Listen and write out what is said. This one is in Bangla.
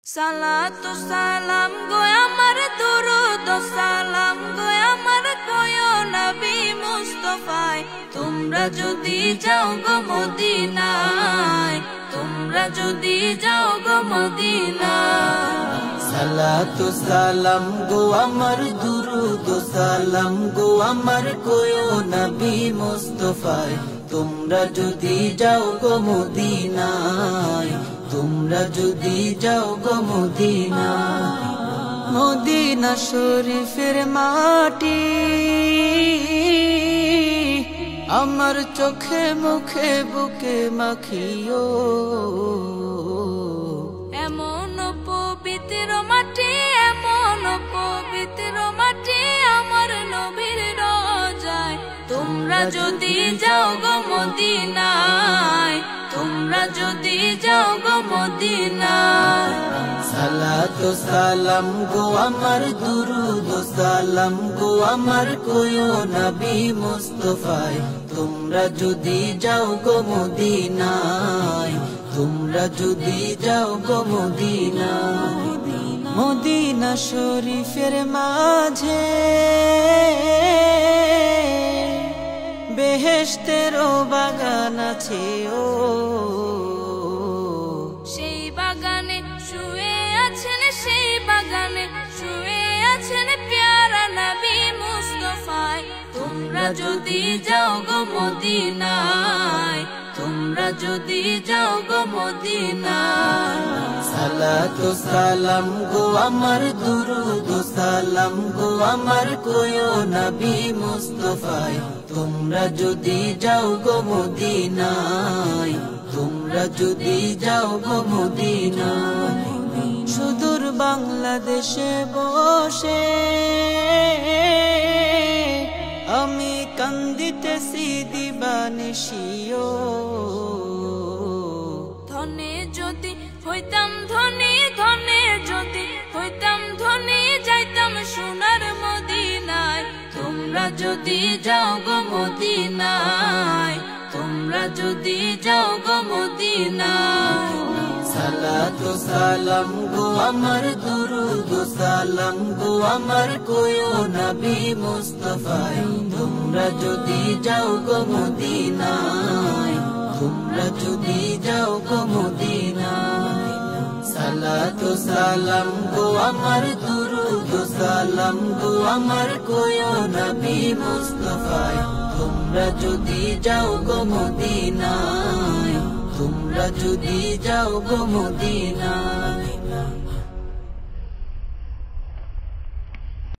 সালাতু সালাম গো আমার দুরুদ সালাম গো আমার কয়ো নবী মুস্তাফায় তোমরা যদি যাও গো মদিনায় তোমরা যদি যাও গো মদিনায় সালাতু সালাম গো আমার দুরুদ সালাম গো আমার কয়ো নবী মুস্তাফায় তোমরা যদি যাও গো মদিনায় তোমরা যদি যাও গো মদিনায় মদিনা শরীফের মাটি আমার চোখে মুখে বুকে মাখিও এমন পবিত্র মাটি এমন পবিত্র মাটি আমার নবীর রোজায় তোমরা যদি যাও গো মদিনায় তোমরা যদি যাও গো মদিনায় সালাতু সালাম গো আমার দুরুদ সালাম গো আমার কয়ো নবী মুস্তাফায় তোমরা যদি যাও গো মদিনায় তোমরা যদি যাও গো মদিনায় মদিনা শরীফের মাঝে বেহেশতেরও বাগান আছে ও সেই বাগানে শুয়ে আছেন সেই বাগানে শুয়ে আছেন প্যারা নবী মুস্তাফায় তোমরা যদি যাও গো মদিনায় তোমরা যদি যাও গো মদিনায় সালাতু সালাম গো আমার দুরুদ সালাম গো আমার কয়ো নবী মুস্তাফায় তোমরা যদি যাও গো মদিনায় তোমরা যদি যাও গো মদিনায় সুদূর বাংলাদেশে বসে আমি কান্দিতেছি দিবানিশিও ধনে যদি হইতাম ধনী ধনে যদি হইতাম ধনী যাইতাম সোনার মদিনায় তোমরা যদি যাও গো মদিনায় তোমরা যদি যাও গো মদিনায় সালাতু সালাম গো আমার দুরুদ সালাম গো আমার কয়ো নবী মুস্তাফায় তোমরা যদি যাও গো মদিনায় তোমরা যদি যাও গো মদিনায় সালাতু সালাম গো আমার দুরুদ সালাম গো আমার কয়ো নবী মুস্তাফায় তোমরা যদি যাও গো মদিনায় তোমরা যদি যাও গো মদিনায়